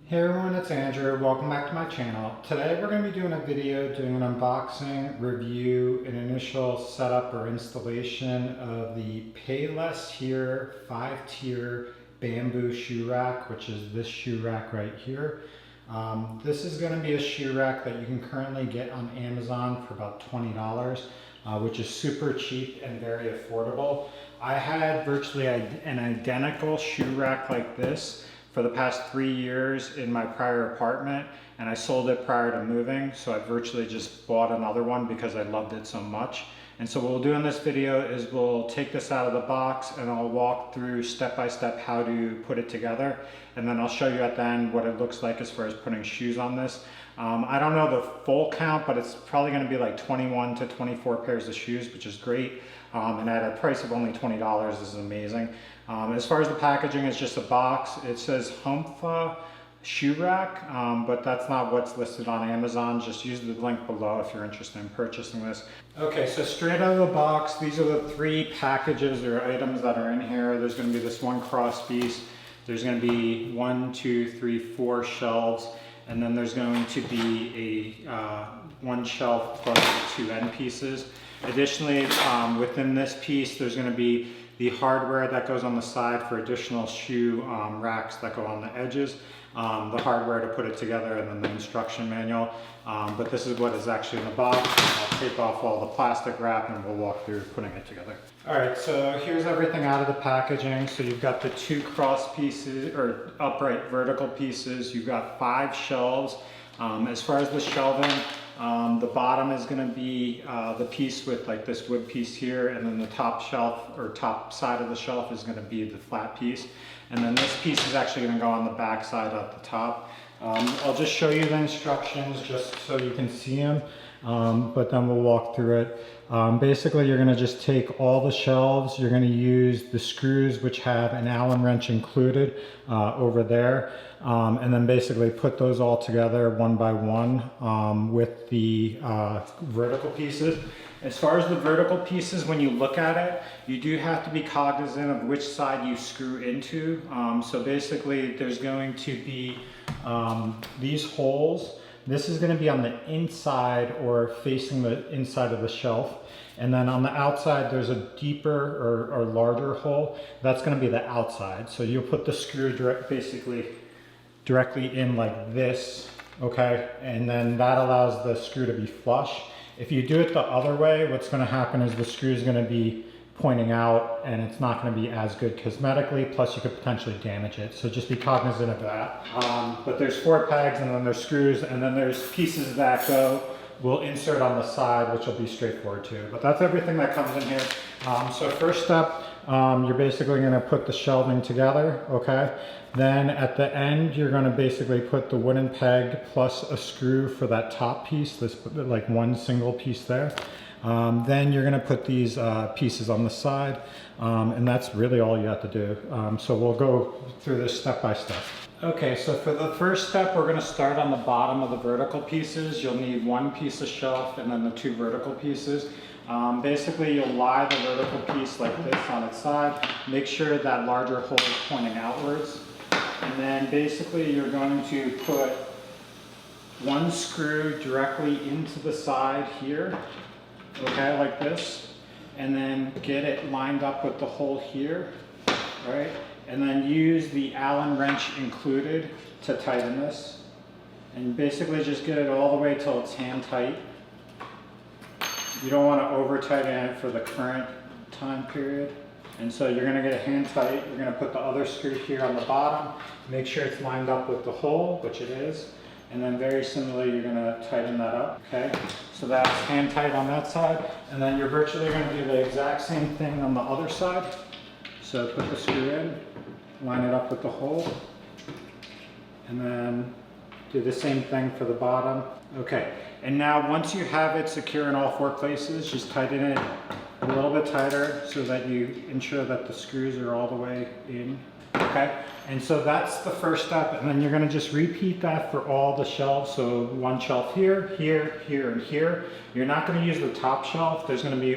Hey everyone, it's Andrew. Welcome back to my channel. Today we're going to be doing a video doing an unboxing, review, and initial setup or installation of the PayLessHere 5-tier bamboo shoe rack, which is this shoe rack right here. This is going to be a shoe rack that you can currently get on Amazon for about $20, which is super cheap and very affordable. I had virtually an identical shoe rack like this for the past 3 years in my prior apartment, and I sold it prior to moving, so I virtually just bought another one because I loved it so much. And so what we'll do in this video is we'll take this out of the box and I'll walk through step by step how to put it together, and then I'll show you at the end what it looks like as far as putting shoes on this. I don't know the full count, but it's probably going to be like 21 to 24 pairs of shoes, which is great. And at a price of only $20, this is amazing. As far as the packaging, it's just a box. It says Humpha shoe rack, but that's not what's listed on Amazon. Just use the link below if you're interested in purchasing this. Okay, so straight out of the box, these are the 3 packages or items that are in here. There's going to be this one cross piece. There's going to be 1, 2, 3, 4 shelves. And then there's going to be a 1 shelf plus the 2 end pieces. Additionally, within this piece, there's going to be the hardware that goes on the side for additional shoe racks that go on the edges, the hardware to put it together, and then the instruction manual. But this is what is actually in the box. I'll take off all the plastic wrap and we'll walk through putting it together. All right, so here's everything out of the packaging. So you've got the 2 cross pieces or upright vertical pieces. You've got 5 shelves. As far as the shelving, the bottom is going to be the piece with like this wood piece here, and then the top shelf or top side of the shelf is going to be the flat piece, and then this piece is actually going to go on the back side at the top. I'll just show you the instructions just so you can see them, but then we'll walk through it. Basically, you're going to just take all the shelves. You're going to use the screws, which have an Allen wrench included over there, and then basically put those all together one by one with the vertical pieces. As far as the vertical pieces, when you look at it, you do have to be cognizant of which side you screw into. So basically, there's going to be these holes. This is going to be on the inside or facing the inside of the shelf. And then on the outside, there's a deeper or larger hole. That's going to be the outside. So you'll put the screw basically directly in like this, okay? And then that allows the screw to be flush. If you do it the other way, what's going to happen is the screw is going to be pointing out and it's not going to be as good cosmetically, plus you could potentially damage it. So just be cognizant of that. But there's 4 pegs, and then there's screws, and then there's pieces that we'll insert on the side, which will be straightforward too. But that's everything that comes in here. So first step, you're basically going to put the shelving together, okay? Then at the end, you're going to basically put the wooden peg plus a screw for that top piece, this like one single piece there. Then you're going to put these pieces on the side, and that's really all you have to do. So we'll go through this step by step. Okay, so for the first step, we're going to start on the bottom of the vertical pieces. You'll need 1 piece of shelf and then the 2 vertical pieces. Basically, you'll lie the vertical piece like this on its side. Make sure that larger hole is pointing outwards. And then basically, you're going to put 1 screw directly into the side here. Okay, like this, and then get it lined up with the hole here, right? And then use the Allen wrench included to tighten this. And basically just get it all the way till it's hand tight. You don't want to over tighten it for the current time period. And so you're going to get it hand tight. You're going to put the other screw here on the bottom. Make sure it's lined up with the hole, which it is. And then very similarly, you're going to tighten that up, okay? So that's hand tight on that side. And then you're virtually going to do the exact same thing on the other side. So put the screw in, line it up with the hole, and then do the same thing for the bottom. Okay, and now once you have it secure in all 4 places, just tighten it a little bit tighter so that you ensure that the screws are all the way in. Okay, and so that's the first step, and then you're going to just repeat that for all the shelves. So 1 shelf here, here, here, and here. You're not going to use the top shelf. There's going to be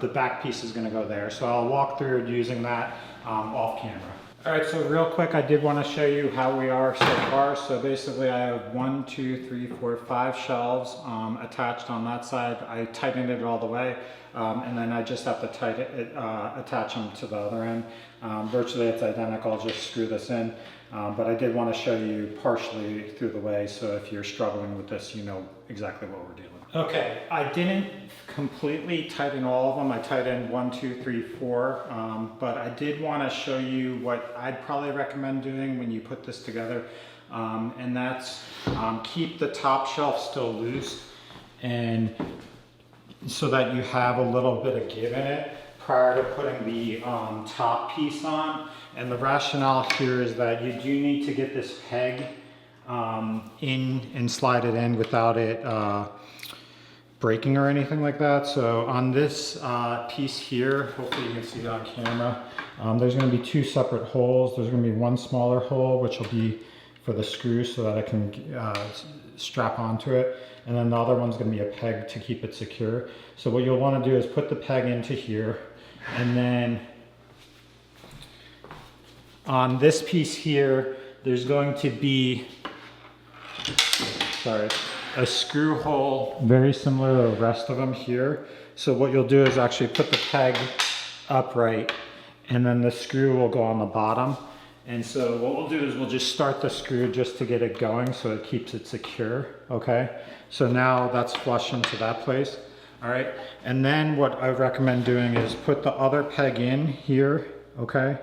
the back piece is going to go there. So I'll walk through using that off camera. All right, so real quick, I did want to show you how we are so far. So basically I have 1, 2, 3, 4, 5 shelves attached on that side. I tightened it all the way, and then I just have to attach them to the other end. Virtually it's identical, I'll just screw this in. But I did want to show you partially through the way, so if you're struggling with this, you know exactly what we're dealing with. Okay, I didn't completely tighten all of them. I tightened 1, 2, 3, 4, but I did want to show you what I'd probably recommend doing when you put this together, and that's keep the top shelf still loose, and so that you have a little bit of give in it prior to putting the top piece on. And the rationale here is that you do need to get this peg in and slide it in without it breaking or anything like that. So on this piece here, hopefully you can see it on camera, there's going to be 2 separate holes. There's going to be one smaller hole, which will be for the screw so that I can strap onto it. And then the other one's going to be a peg to keep it secure. So what you'll want to do is put the peg into here, and then on this piece here, there's going to be, a screw hole very similar to the rest of them here. So what you'll do is actually put the peg upright, and then the screw will go on the bottom. And so what we'll do is we'll just start the screw just to get it going so it keeps it secure, okay? So now that's flush into that place, all right? And then what I recommend doing is put the other peg in here, okay?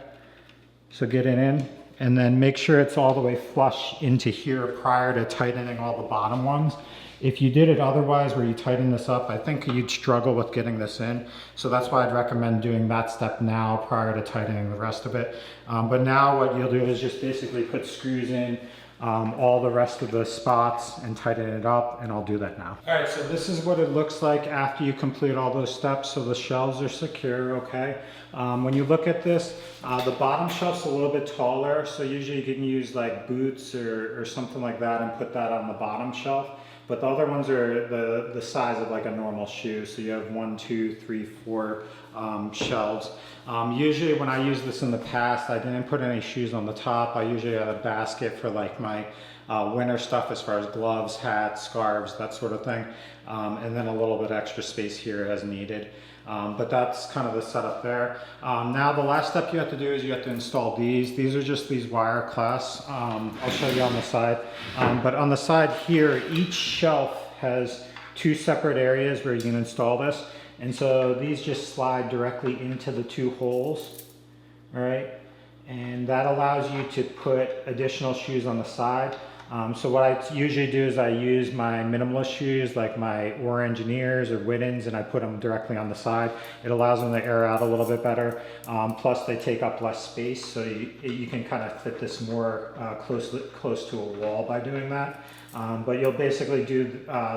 So get it in, and then make sure it's all the way flush into here prior to tightening all the bottom ones. If you did it otherwise, where you tighten this up, I think you'd struggle with getting this in. So that's why I'd recommend doing that step now prior to tightening the rest of it. But now what you'll do is just basically put screws in all the rest of the spots and tighten it up, and I'll do that now. All right, so this is what it looks like after you complete all those steps. So the shelves are secure, okay? When you look at this, the bottom shelf's a little bit taller, so usually you can use like boots or something like that and put that on the bottom shelf. But the other ones are the size of like a normal shoe. So you have 1, 2, 3, 4 shelves. Usually when I used this in the past, I didn't put any shoes on the top. I usually had a basket for like my winter stuff as far as gloves, hats, scarves, that sort of thing. And then a little bit extra space here as needed. But that's kind of the setup there. Now the last step you have to do is you have to install these. These are just these wire clasps. I'll show you on the side. But on the side here, each shelf has 2 separate areas where you can install this. And so these just slide directly into the 2 holes, all right? And that allows you to put additional shoes on the side. So what I usually do is I use my minimalist shoes, like my Or Engineers or Wittens, and I put them directly on the side. It allows them to air out a little bit better. Plus they take up less space, so you can kind of fit this more close to a wall by doing that. But you'll basically do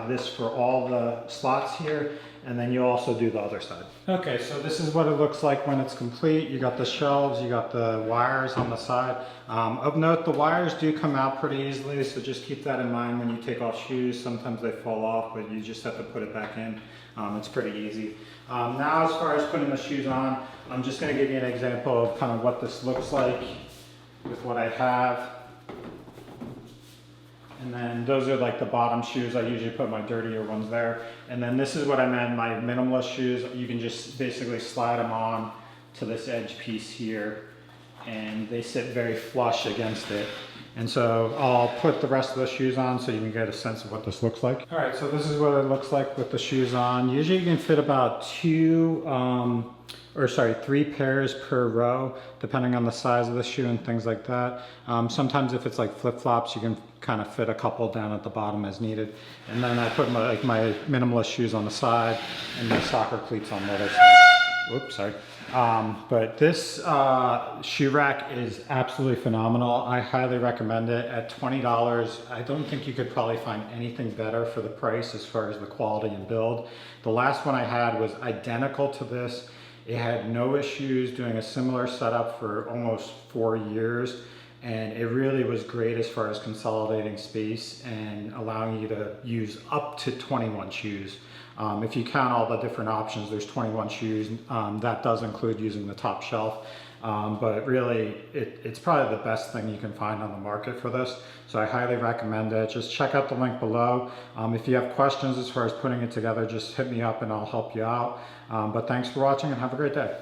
this for all the slots here, and then you also do the other side. Okay, so this is what it looks like when it's complete. You got the shelves, you got the wires on the side. Of note, the wires do come out pretty easily, so just keep that in mind when you take off shoes. Sometimes they fall off, but you just have to put it back in. It's pretty easy. Now as far as putting the shoes on, I'm just gonna give you an example of kind of what this looks like with what I have. And then those are like the bottom shoes. I usually put my dirtier ones there. And then this is what I meant, my minimalist shoes. You can just basically slide them on to this edge piece here, and they sit very flush against it. And so I'll put the rest of the shoes on so you can get a sense of what this looks like. All right, so this is what it looks like with the shoes on. Usually you can fit about 3 pairs per row, depending on the size of the shoe and things like that. Sometimes if it's like flip-flops, you can kind of fit a couple down at the bottom as needed. And then I put my minimalist shoes on the side and my soccer cleats on the other side. Whoops, sorry. But this shoe rack is absolutely phenomenal. I highly recommend it. At $20, I don't think you could probably find anything better for the price as far as the quality and build. The last one I had was identical to this. It had no issues, doing a similar setup for almost 4 years. And it really was great as far as consolidating space and allowing you to use up to 21 shoes. If you count all the different options, there's 21 shoes. That does include using the top shelf. but really it's probably the best thing you can find on the market for this. So I highly recommend it. Just check out the link below. If you have questions as far as putting it together, just hit me up and I'll help you out. But thanks for watching and have a great day.